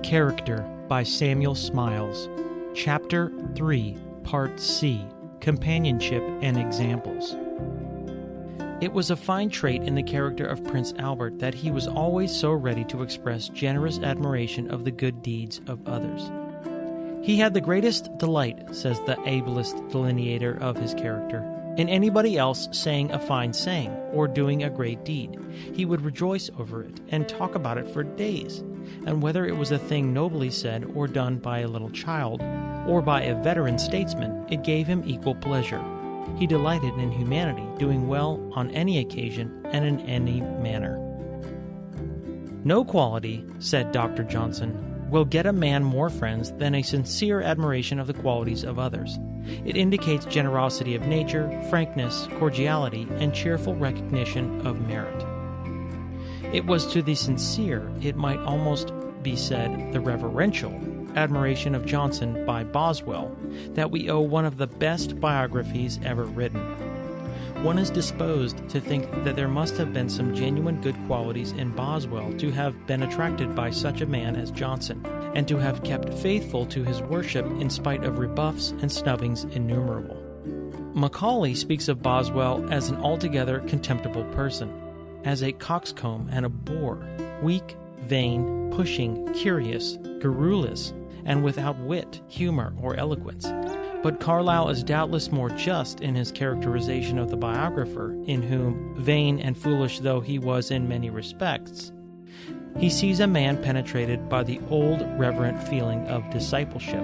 Character by Samuel Smiles. Chapter 3, Part C, Companionship and Examples. It was a fine trait in the character of Prince Albert that he was always so ready to express generous admiration of the good deeds of others. He had the greatest delight, says the ablest delineator of his character, in anybody else saying a fine saying or doing a great deed. He would rejoice over it and talk about it for days, and whether it was a thing nobly said or done by a little child or by a veteran statesman, it gave him equal pleasure. He delighted in humanity, doing well on any occasion and in any manner. No quality, said Dr. Johnson, will get a man more friends than a sincere admiration of the qualities of others. It indicates generosity of nature, frankness, cordiality, and cheerful recognition of merit. It was to the sincere, it might almost be said the reverential, admiration of Johnson by Boswell that we owe one of the best biographies ever written. One is disposed to think that there must have been some genuine good qualities in Boswell to have been attracted by such a man as Johnson, and to have kept faithful to his worship in spite of rebuffs and snubbings innumerable. Macaulay speaks of Boswell as an altogether contemptible person, as a coxcomb and a bore, weak, vain, pushing, curious, garrulous, and without wit, humor, or eloquence. But Carlyle is doubtless more just in his characterization of the biographer, in whom, vain and foolish though he was in many respects, he sees a man penetrated by the old reverent feeling of discipleship,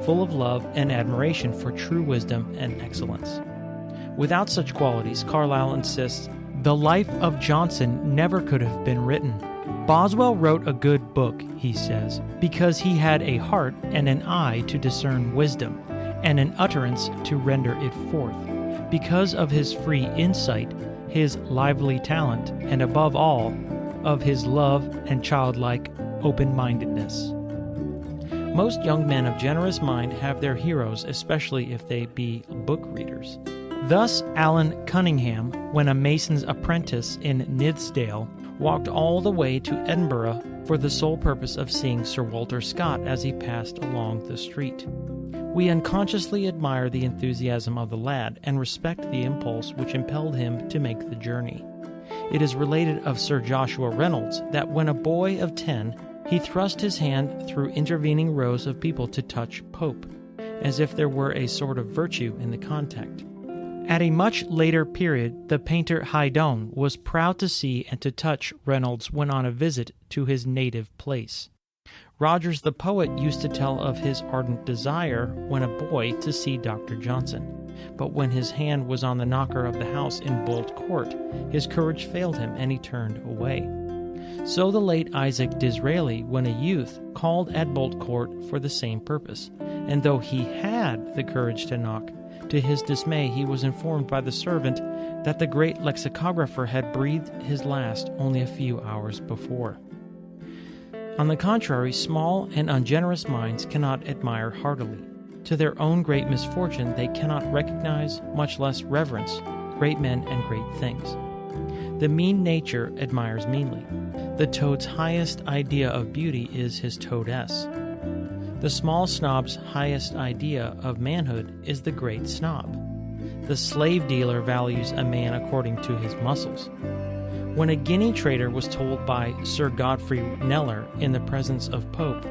full of love and admiration for true wisdom and excellence. Without such qualities, Carlyle insists, the life of Johnson never could have been written. Boswell wrote a good book, he says, because he had a heart and an eye to discern wisdom, and an utterance to render it forth, because of his free insight, his lively talent, and above all, of his love and childlike open-mindedness. Most young men of generous mind have their heroes, especially if they be book readers. Thus, Allan Cunningham, when a mason's apprentice in Nithsdale, walked all the way to Edinburgh for the sole purpose of seeing Sir Walter Scott as he passed along the street. We unconsciously admire the enthusiasm of the lad and respect the impulse which impelled him to make the journey. It is related of Sir Joshua Reynolds that when a boy of 10, he thrust his hand through intervening rows of people to touch Pope, as if there were a sort of virtue in the contact. At a much later period, the painter Haydon was proud to see and to touch Reynolds when on a visit to his native place. Rogers the poet used to tell of his ardent desire, when a boy, to see Dr. Johnson. But when his hand was on the knocker of the house in Bolt Court, his courage failed him and he turned away. So the late Isaac Disraeli, when a youth, called at Bolt Court for the same purpose, and though he had the courage to knock, to his dismay he was informed by the servant that the great lexicographer had breathed his last only a few hours before. On the contrary, small and ungenerous minds cannot admire heartily. To their own great misfortune they cannot recognize, much less reverence, great men and great things. The mean nature admires meanly. The toad's highest idea of beauty is his toadess. The small snob's highest idea of manhood is the great snob. The slave dealer values a man according to his muscles. When a guinea trader was told by Sir Godfrey Kneller in the presence of Pope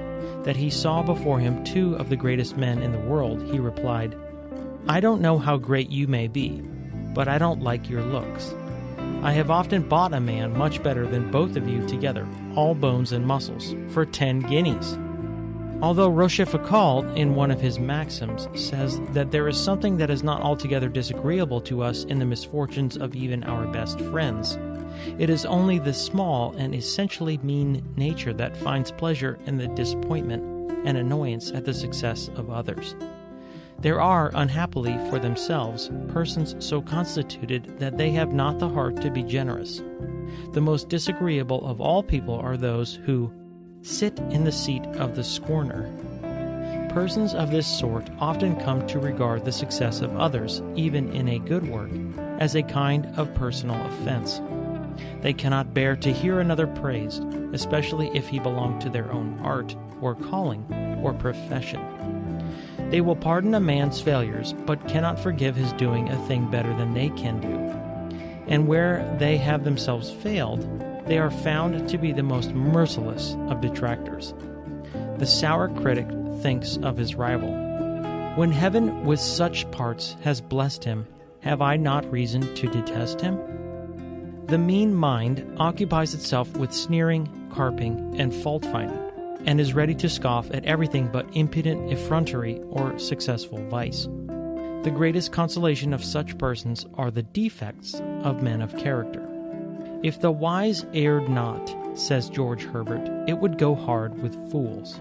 that he saw before him two of the greatest men in the world, he replied, "I don't know how great you may be, but I don't like your looks. I have often bought a man much better than both of you together, all bones and muscles, for 10 guineas. Although Rochefoucauld, in one of his maxims, says that there is something that is not altogether disagreeable to us in the misfortunes of even our best friends, it is only the small and essentially mean nature that finds pleasure in the disappointment and annoyance at the success of others. There are, unhappily for themselves, persons so constituted that they have not the heart to be generous. The most disagreeable of all people are those who sit in the seat of the scorner. Persons of this sort often come to regard the success of others, even in a good work, as a kind of personal offense. They cannot bear to hear another praised, especially if he belonged to their own art, or calling, or profession. They will pardon a man's failures, but cannot forgive his doing a thing better than they can do. And where they have themselves failed, they are found to be the most merciless of detractors. The sour critic thinks of his rival, "When heaven with such parts has blessed him, have I not reason to detest him?" The mean mind occupies itself with sneering, carping, and fault-finding, and is ready to scoff at everything but impudent effrontery or successful vice. The greatest consolation of such persons are the defects of men of character. "If the wise erred not," says George Herbert, "it would go hard with fools."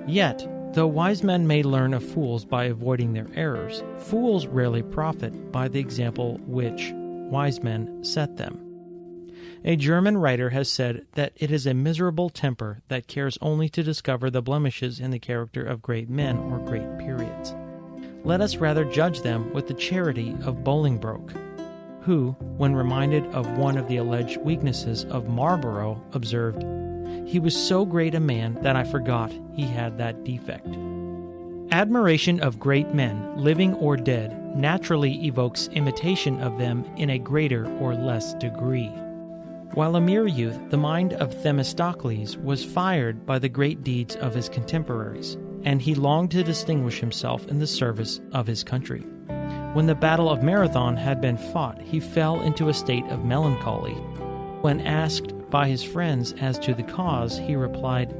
Yet, though wise men may learn of fools by avoiding their errors, fools rarely profit by the example which wise men set them. A German writer has said that it is a miserable temper that cares only to discover the blemishes in the character of great men or great periods. Let us rather judge them with the charity of Bolingbroke, who, when reminded of one of the alleged weaknesses of Marlborough, observed, "He was so great a man that I forgot he had that defect." Admiration of great men, living or dead, naturally evokes imitation of them in a greater or less degree. While a mere youth, the mind of Themistocles was fired by the great deeds of his contemporaries, and he longed to distinguish himself in the service of his country. When the Battle of Marathon had been fought, he fell into a state of melancholy. When asked by his friends as to the cause, he replied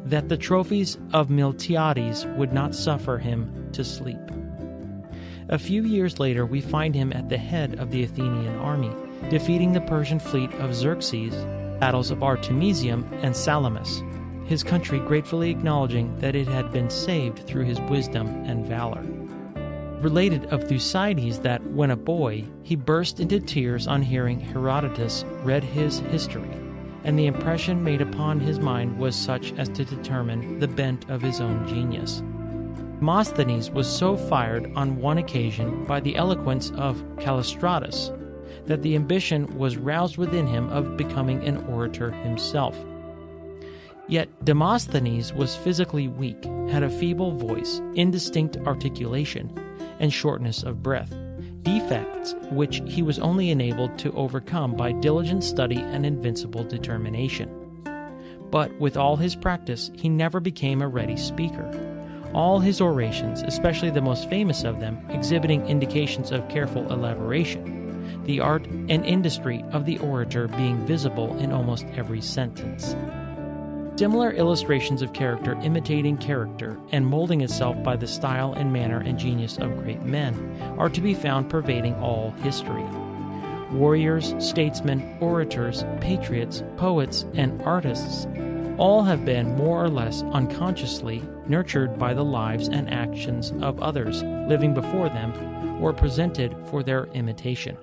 that the trophies of Miltiades would not suffer him to sleep. A few years later, we find him at the head of the Athenian army, defeating the Persian fleet of Xerxes, battles of Artemisium and Salamis, his country gratefully acknowledging that it had been saved through his wisdom and valor. Related of Thucydides that, when a boy, he burst into tears on hearing Herodotus read his history, and the impression made upon his mind was such as to determine the bent of his own genius. Demosthenes was so fired on one occasion by the eloquence of Callistratus that the ambition was roused within him of becoming an orator himself. Yet Demosthenes was physically weak, had a feeble voice, indistinct articulation, and shortness of breath, defects which he was only enabled to overcome by diligent study and invincible determination. But with all his practice, he never became a ready speaker. All his orations, especially the most famous of them, exhibiting indications of careful elaboration, the art and industry of the orator being visible in almost every sentence. Similar illustrations of character imitating character and molding itself by the style and manner and genius of great men are to be found pervading all history. Warriors, statesmen, orators, patriots, poets, and artists all have been more or less unconsciously nurtured by the lives and actions of others living before them or presented for their imitation.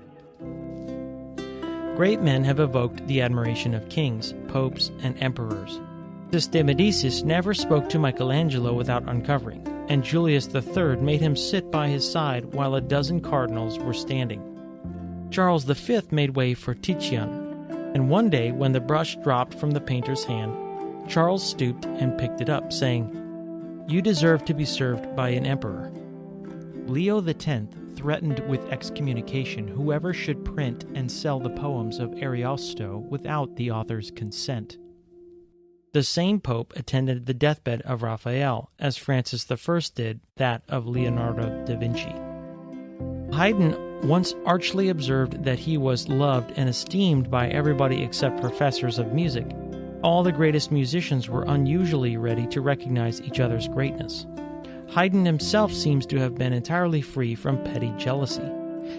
Great men have evoked the admiration of kings, popes, and emperors. Systematicis never spoke to Michelangelo without uncovering, and Julius III made him sit by his side while a dozen cardinals were standing. Charles V made way for Titian, and one day when the brush dropped from the painter's hand, Charles stooped and picked it up, saying, "You deserve to be served by an emperor." Leo X threatened with excommunication whoever should print and sell the poems of Ariosto without the author's consent. The same pope attended the deathbed of Raphael, as Francis I did that of Leonardo da Vinci. Haydn once archly observed that he was loved and esteemed by everybody except professors of music. All the greatest musicians were unusually ready to recognize each other's greatness. Haydn himself seems to have been entirely free from petty jealousy.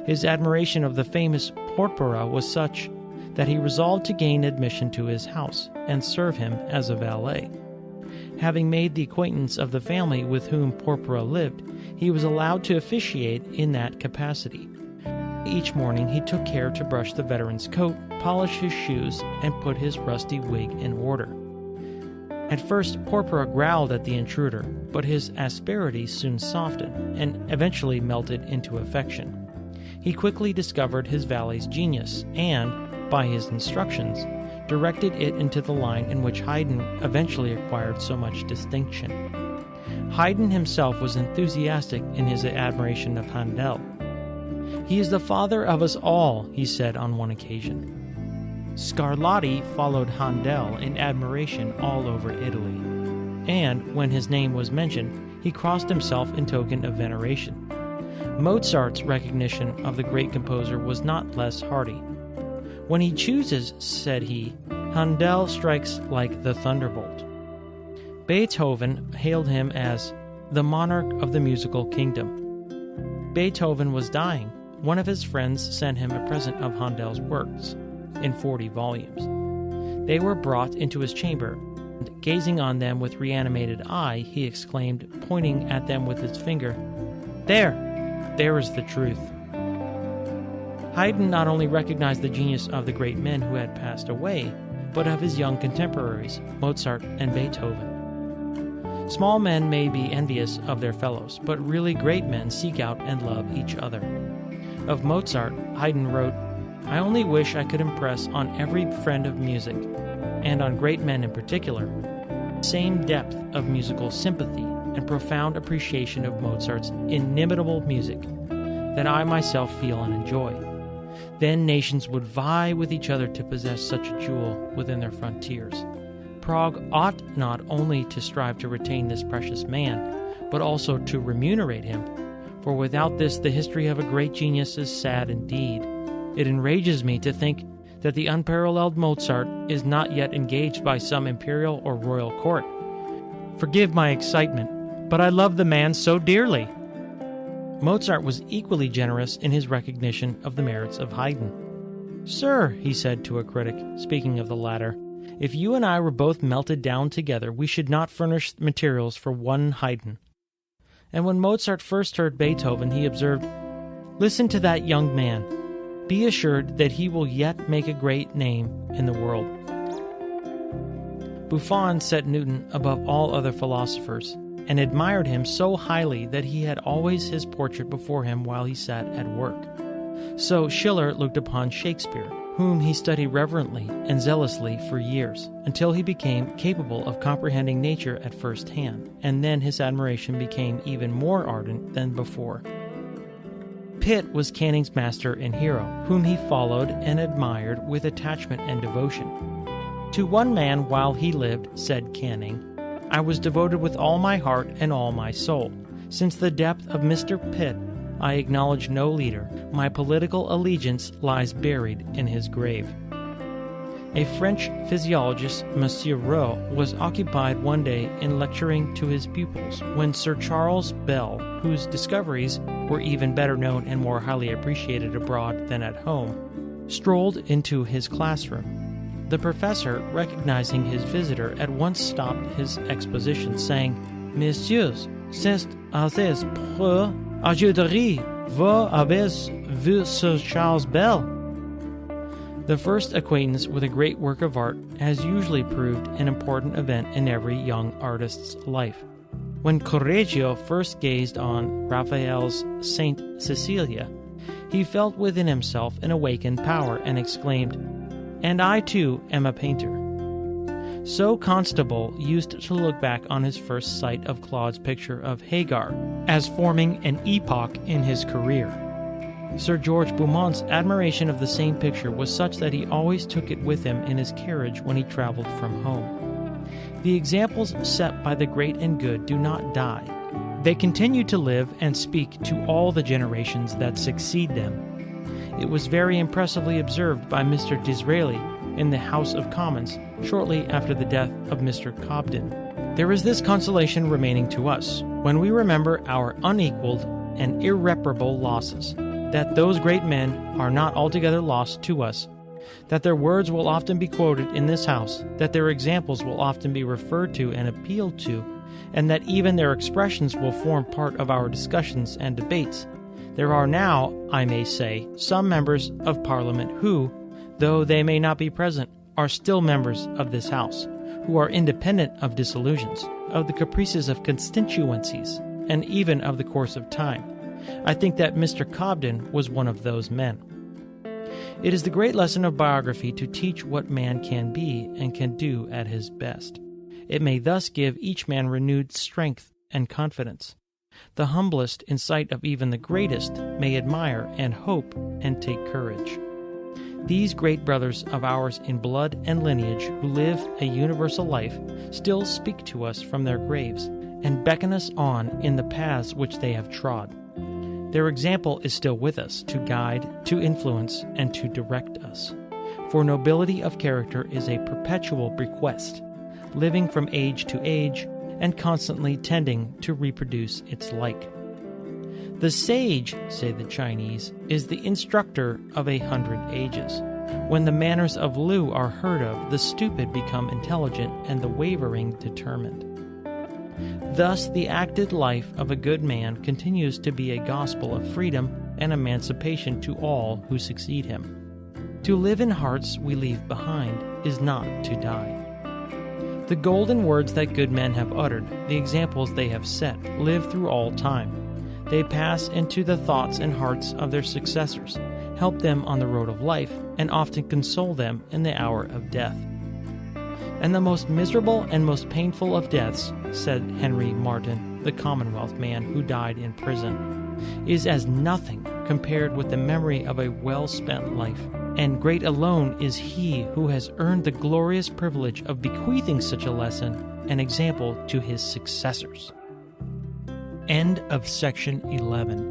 His admiration of the famous Porpora was such that he resolved to gain admission to his house and serve him as a valet. Having made the acquaintance of the family with whom Porpora lived, he was allowed to officiate in that capacity. Each morning he took care to brush the veteran's coat, polish his shoes, and put his rusty wig in order. At first, Porpora growled at the intruder, but his asperity soon softened and eventually melted into affection. He quickly discovered his valet's genius and, by his instructions, directed it into the line in which Haydn eventually acquired so much distinction. Haydn himself was enthusiastic in his admiration of Handel. "He is the father of us all," he said on one occasion. Scarlatti followed Handel in admiration all over Italy, and when his name was mentioned, he crossed himself in token of veneration. Mozart's recognition of the great composer was not less hearty. "When he chooses," said he, "Handel strikes like the thunderbolt." Beethoven hailed him as the monarch of the musical kingdom. Beethoven was dying. One of his friends sent him a present of Handel's works, in 40 volumes. They were brought into his chamber, and gazing on them with reanimated eye, he exclaimed, pointing at them with his finger, There is the truth." Haydn not only recognized the genius of the great men who had passed away, but of his young contemporaries, Mozart and Beethoven. Small men may be envious of their fellows, but really great men seek out and love each other. Of Mozart, Haydn wrote, "I only wish I could impress on every friend of music, and on great men in particular, the same depth of musical sympathy and profound appreciation of Mozart's inimitable music that I myself feel and enjoy. Then nations would vie with each other to possess such a jewel within their frontiers. Prague ought not only to strive to retain this precious man, but also to remunerate him, for without this the history of a great genius is sad indeed. It enrages me to think that the unparalleled Mozart is not yet engaged by some imperial or royal court. Forgive my excitement, but I love the man so dearly." Mozart was equally generous in his recognition of the merits of Haydn. "Sir," he said to a critic, speaking of the latter, "if you and I were both melted down together, we should not furnish materials for one Haydn." And when Mozart first heard Beethoven, he observed, "Listen to that young man. Be assured that he will yet make a great name in the world." Buffon set Newton above all other philosophers, and admired him so highly that he had always his portrait before him while he sat at work. So Schiller looked upon Shakespeare, whom he studied reverently and zealously for years, until he became capable of comprehending nature at first hand, and then his admiration became even more ardent than before. Pitt was Canning's master and hero, whom he followed and admired with attachment and devotion. "To one man while he lived," said Canning, "I was devoted with all my heart and all my soul. Since the death of Mr. Pitt, I acknowledge no leader. My political allegiance lies buried in his grave." A French physiologist, Monsieur Roux, was occupied one day in lecturing to his pupils when Sir Charles Bell, whose discoveries were even better known and more highly appreciated abroad than at home, strolled into his classroom. The professor, recognizing his visitor, at once stopped his exposition, saying, "Messieurs, c'est assez pour ajouter, vous avez vu Sir Charles Bell?" The first acquaintance with a great work of art has usually proved an important event in every young artist's life. When Correggio first gazed on Raphael's Saint Cecilia, he felt within himself an awakened power and exclaimed, "And I too am a painter." So Constable used to look back on his first sight of Claude's picture of Hagar as forming an epoch in his career. Sir George Beaumont's admiration of the same picture was such that he always took it with him in his carriage when he traveled from home. The examples set by the great and good do not die. They continue to live and speak to all the generations that succeed them. It was very impressively observed by Mr. Disraeli in the House of Commons shortly after the death of Mr. Cobden. There is this consolation remaining to us, when we remember our unequaled and irreparable losses, that those great men are not altogether lost to us, that their words will often be quoted in this house, that their examples will often be referred to and appealed to, and that even their expressions will form part of our discussions and debates. There are now, I may say, some members of Parliament who, though they may not be present, are still members of this House, who are independent of disillusions, of the caprices of constituencies, and even of the course of time. I think that Mr. Cobden was one of those men. It is the great lesson of biography to teach what man can be and can do at his best. It may thus give each man renewed strength and confidence. The humblest, in sight of even the greatest, may admire and hope and take courage. These great brothers of ours in blood and lineage who live a universal life still speak to us from their graves and beckon us on in the paths which they have trod. Their example is still with us to guide, to influence, and to direct us. For nobility of character is a perpetual bequest, living from age to age and constantly tending to reproduce its like. The sage, say the Chinese, is the instructor of 100 ages. When the manners of Lu are heard of, the stupid become intelligent and the wavering determined. Thus, the acted life of a good man continues to be a gospel of freedom and emancipation to all who succeed him. To live in hearts we leave behind is not to die. The golden words that good men have uttered, the examples they have set, live through all time. They pass into the thoughts and hearts of their successors, help them on the road of life, and often console them in the hour of death. And the most miserable and most painful of deaths, said Henry Martin, the Commonwealth man who died in prison, is as nothing compared with the memory of a well-spent life. And great alone is he who has earned the glorious privilege of bequeathing such a lesson and example to his successors. End of section 11.